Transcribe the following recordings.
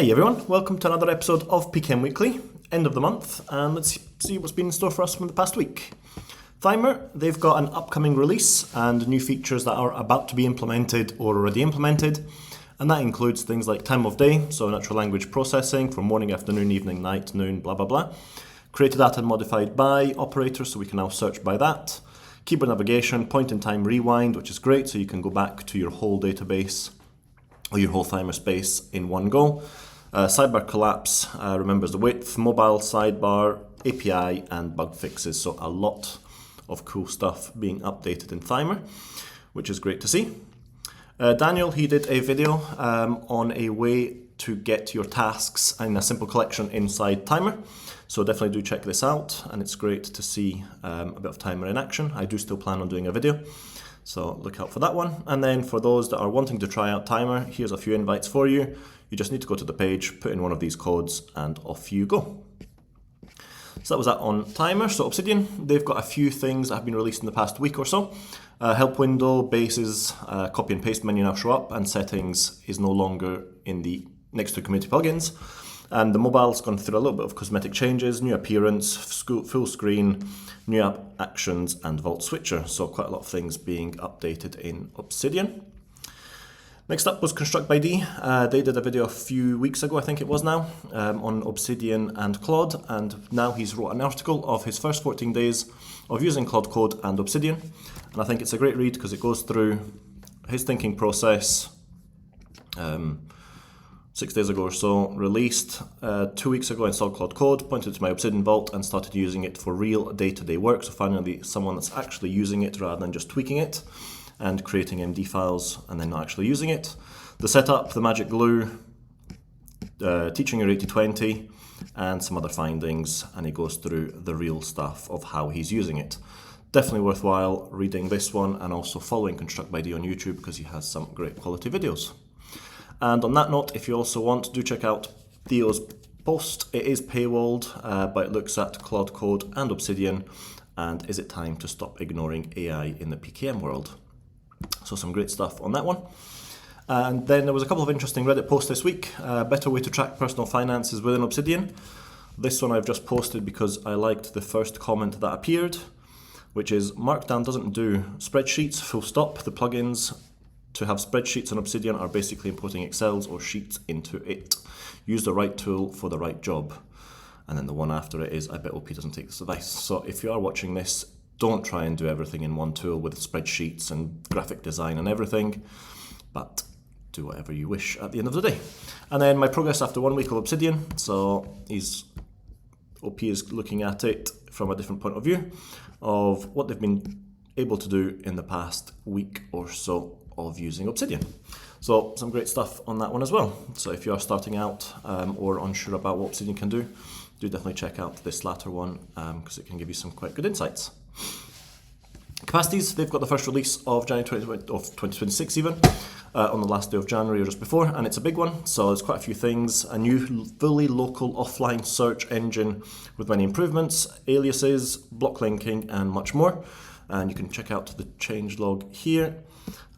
Hi everyone, welcome to another episode of PKM Weekly, end of the month, and let's see what's been in store for us from the past week. Thymer, they've got an upcoming release and new features that are about to be implemented or already implemented, and that includes things like time of day, so natural language processing for morning, afternoon, evening, night, noon, blah blah blah. Created that and modified by operators, so we can now search by that. Keyboard navigation, point-in-time rewind, which is great, so you can go back to your whole database or your whole Thymer space in one go. Sidebar collapse remembers the width, mobile sidebar, API, and bug fixes. So a lot of cool stuff being updated in Thymer, which is great to see. Daniel, he did a video on a way to get your tasks in a simple collection inside Thymer. So definitely do check this out, and it's great to see a bit of Thymer in action. I do still plan on doing a video, so look out for that one. And then for those that are wanting to try out Thymer, here's a few invites for you. You just need to go to the page, put in one of these codes, and off you go. So that was that on Thymer. So Obsidian, they've got a few things that have been released in the past week or so. Help window, bases, copy and paste menu now show up, and settings is no longer in the next to community plugins. And the mobile's gone through a little bit of cosmetic changes, new appearance, full screen, new app actions, and Vault Switcher. So quite a lot of things being updated in Obsidian. Next up was Construct by D. They did a video a few weeks ago, I think it was now, on Obsidian and Claude, and now he's wrote an article of his first 14 days of using Claude Code and Obsidian. And I think it's a great read because it goes through his thinking process. 6 days ago or so, released 2 weeks ago, installed Claude Code, pointed to my Obsidian Vault and started using it for real day-to-day work. So finally someone that's actually using it rather than just tweaking it and creating MD files and then not actually using it. The setup, the magic glue, teaching your 80/20, and some other findings, and he goes through the real stuff of how he's using it. Definitely worthwhile reading this one and also following Construct by D on YouTube because he has some great quality videos. And on that note, if you also want, do check out Theo's post. It is paywalled, but it looks at Claude Code and Obsidian, and is it time to stop ignoring AI in the PKM world? So some great stuff on that one. And then there was a couple of interesting Reddit posts this week. Better way to track personal finances within Obsidian. This one I've just posted because I liked the first comment that appeared, which is Markdown doesn't do spreadsheets, full stop. The plugins to have spreadsheets on Obsidian are basically importing Excels or Sheets into it. Use the right tool for the right job. And then the one after it is, I bet OP doesn't take this advice. So if you are watching this, don't try and do everything in one tool with spreadsheets and graphic design and everything, but do whatever you wish at the end of the day. And then my progress after 1 week of Obsidian. So OP is looking at it from a different point of view of what they've been able to do in the past week or so of using Obsidian. So some great stuff on that one as well. So if you are starting out or unsure about what Obsidian can do definitely check out this latter one because it can give you some quite good insights. Capacities, they've got the first release of January 2026 even, on the last day of January or just before, and it's a big one, so there's quite a few things. A new fully local offline search engine with many improvements, aliases, block linking, and much more. And you can check out the changelog here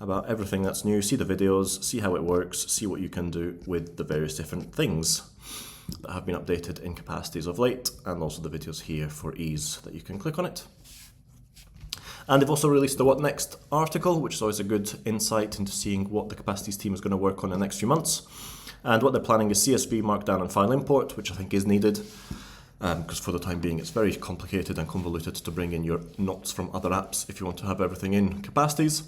about everything that's new, see the videos, see how it works, see what you can do with the various different things that have been updated in Capacities of late, and also the videos here for ease that you can click on it. And they've also released the What Next article, which is always a good insight into seeing what the Capacities team is going to work on in the next few months. And what they're planning is CSV, Markdown, and file import, which I think is needed, because for the time being it's very complicated and convoluted to bring in your notes from other apps if you want to have everything in Capacities.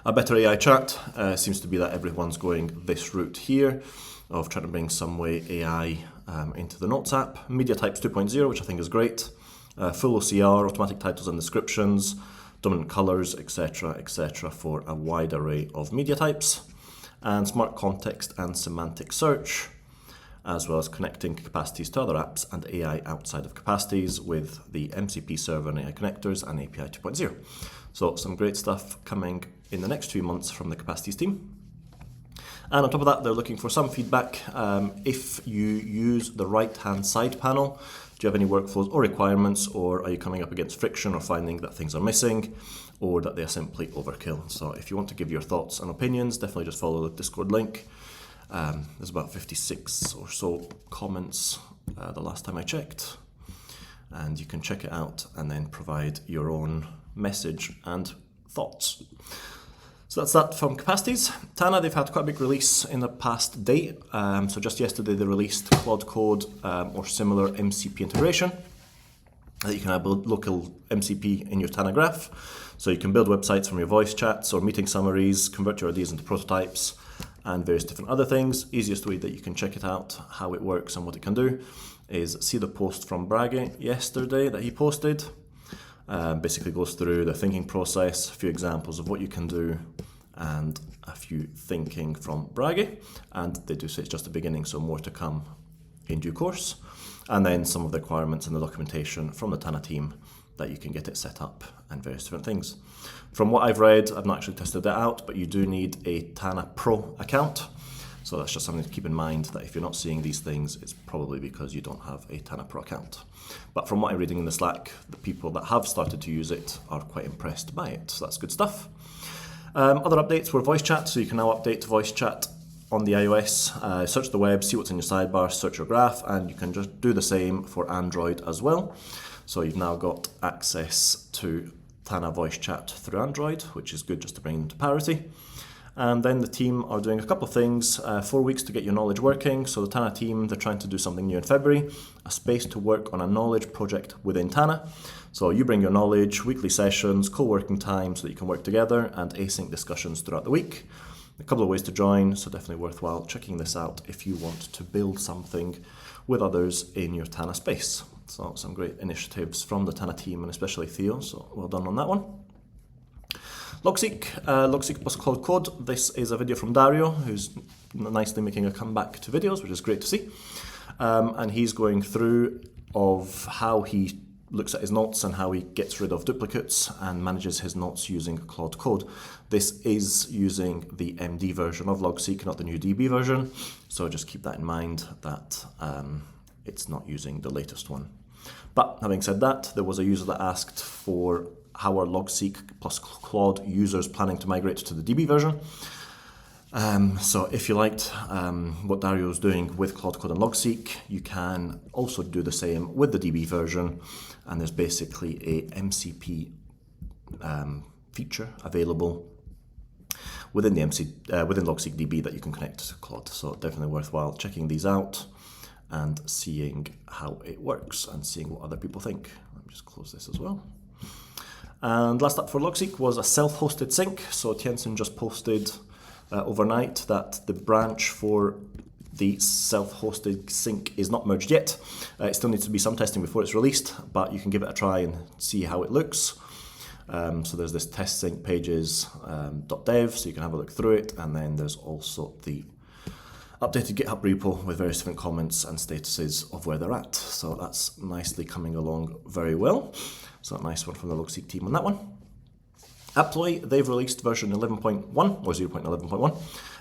A better AI chat seems to be that everyone's going this route here of trying to bring some way AI into the Notes app. Media types 2.0, which I think is great. Full OCR, automatic titles and descriptions, dominant colors, etc., for a wide array of media types. And smart context and semantic search, as well as connecting Capacities to other apps and AI outside of Capacities with the MCP server and AI connectors and API 2.0. So some great stuff coming in the next few months from the Capacities team. And on top of that, they're looking for some feedback. If you use the right-hand side panel, do you have any workflows or requirements, or are you coming up against friction or finding that things are missing, or that they're simply overkill? So if you want to give your thoughts and opinions, definitely just follow the Discord link There's about 56 or so comments the last time I checked, and you can check it out and then provide your own message and thoughts. So that's that from Capacities. Tana, they've had quite a big release in the past day. So just yesterday they released Claude Code or similar MCP integration. You can have local MCP in your Tana graph. So you can build websites from your voice chats or meeting summaries, convert your ideas into prototypes, and various different other things. Easiest way that you can check it out, how it works and what it can do, is see the post from Brage yesterday that he posted. Basically goes through the thinking process, a few examples of what you can do, and a few thinking from Brage. And they do say it's just the beginning, so more to come in due course. And then some of the requirements and the documentation from the Tana team that you can get it set up and various different things. From what I've read, I've not actually tested that out, but you do need a Tana Pro account. So that's just something to keep in mind, that if you're not seeing these things, it's probably because you don't have a Tana Pro account. But from what I'm reading in the Slack, the people that have started to use it are quite impressed by it, so that's good stuff. Other updates were voice chat, so you can now update voice chat on the iOS. Search the web, see what's in your sidebar, search your graph, and you can just do the same for Android as well. So you've now got access to Tana voice chat through Android, which is good just to bring them to parity. And then the team are doing a couple of things, 4 weeks to get your knowledge working. So the Tana team, they're trying to do something new in February, a space to work on a knowledge project within Tana. So you bring your knowledge, weekly sessions, co-working time so that you can work together, and async discussions throughout the week. A couple of ways to join, so definitely worthwhile checking this out if you want to build something with others in your Tana space. So some great initiatives from the Tana team, and especially Theo, so well done on that one. Logseq plus Claude Code. This is a video from Dario, who's nicely making a comeback to videos, which is great to see. And he's going through of how he looks at his notes and how he gets rid of duplicates and manages his notes using Claude Code. This is using the MD version of Logseq, not the new DB version. So just keep that in mind, that it's not using the latest one. But having said that, there was a user that asked for how are Logseq plus Claude users planning to migrate to the DB version. So if you liked what Dario's doing with Claude Code and Logseq, you can also do the same with the DB version. And there's basically a MCP feature available within the within Logseq DB that you can connect to Claude. So definitely worthwhile checking these out and seeing how it works and seeing what other people think. Let me just close this as well. And last up for Logseq was a self-hosted sync. So Tiensen just posted overnight that the branch for the self-hosted sync is not merged yet. It still needs to be some testing before it's released, but you can give it a try and see how it looks. So there's this test sync pages .dev, so you can have a look through it, and then there's also the updated GitHub repo with various different comments and statuses of where they're at. So that's nicely coming along very well. So a nice one from the Logseq team on that one. Appflowy, they've released version 11.1 or 0.11.1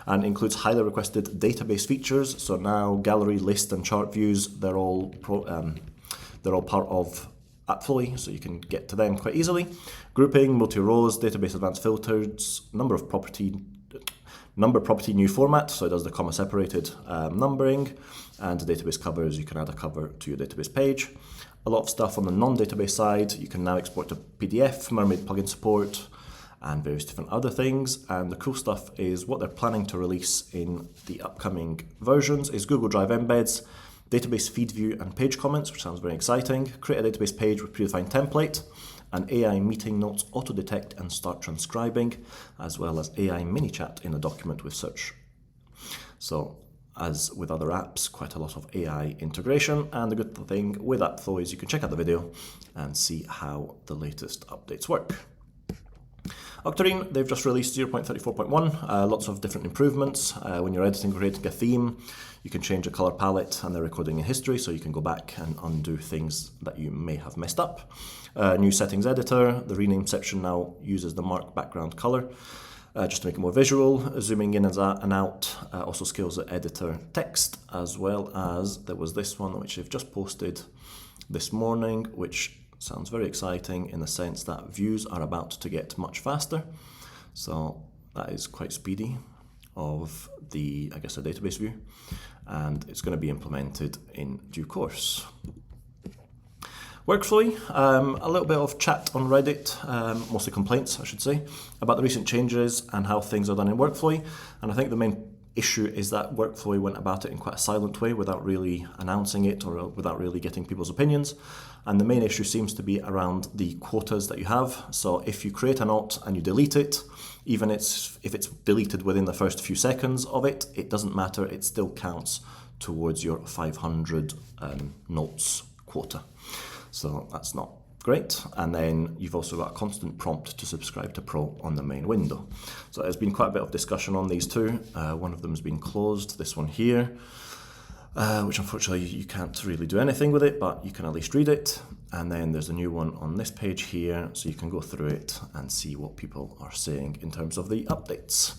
and includes highly requested database features. So now gallery, list and chart views, they're all part of Appflowy, so you can get to them quite easily. Grouping, multi-rows, database advanced filters, number property new format, so it does the comma separated numbering, and the database covers, you can add a cover to your database page. A lot of stuff on the non-database side, you can now export to PDF, Mermaid plugin support, and various different other things. And the cool stuff is what they're planning to release in the upcoming versions is Google Drive embeds, database feed view and page comments, which sounds very exciting, create a database page with predefined template, and AI meeting notes auto-detect and start transcribing, as well as AI mini chat in a document with search. So as with other apps, quite a lot of AI integration, and the good thing with Appflowy is you can check out the video and see how the latest updates work. Octarine, they've just released 0.34.1, lots of different improvements. When you're editing or creating a theme, you can change the color palette and the recording in history, so you can go back and undo things that you may have messed up. New settings editor, the rename section now uses the mark background color, just to make it more visual. Zooming in and out also scales the editor text, as well as there was this one which they've just posted this morning, which sounds very exciting in the sense that views are about to get much faster. So that is quite speedy, of the, I guess, the database view, and it's going to be implemented in due course. Workflowy, a little bit of chat on Reddit, mostly complaints I should say, about the recent changes and how things are done in Workflowy, and I think the main issue is that Workflowy went about it in quite a silent way without really announcing it or without really getting people's opinions. And the main issue seems to be around the quotas that you have. So if you create a note and you delete it, even if it's deleted within the first few seconds of it, it doesn't matter, it still counts towards your 500 notes quota. So that's not great. And then you've also got a constant prompt to subscribe to Pro on the main window. So there's been quite a bit of discussion on these two. One of them has been closed, this one here, which unfortunately you can't really do anything with it, but you can at least read it. And then there's a new one on this page here, so you can go through it and see what people are saying in terms of the updates.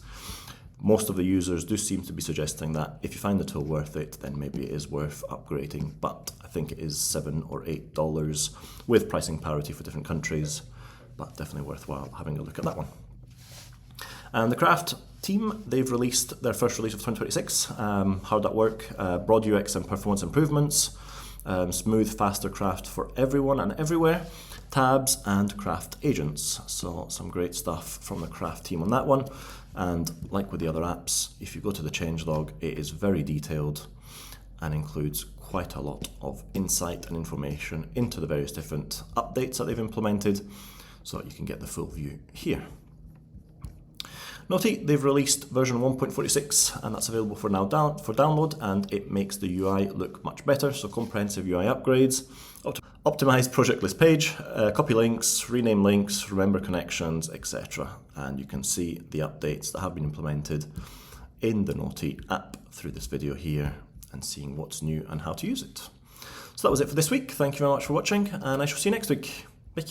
Most of the users do seem to be suggesting that if you find the tool worth it, then maybe it is worth upgrading, but I think it is $7 or $8 with pricing parity for different countries, but definitely worthwhile having a look at that one. And the Craft team, they've released their first release of 2026. How'd that work? Broad UX and performance improvements, smooth, faster craft for everyone and everywhere, tabs and craft agents. So some great stuff from the Craft team on that one. And like with the other apps, if you go to the changelog, it is very detailed and includes quite a lot of insight and information into the various different updates that they've implemented, so you can get the full view here. Noteey, they've released version 1.46, and that's available for now for download, and it makes the UI look much better. So comprehensive UI upgrades, optimized project list page, copy links, rename links, remember connections, etc. And you can see the updates that have been implemented in the Noteey app through this video here, and seeing what's new and how to use it. So that was it for this week. Thank you very much for watching, and I shall see you next week. Bye.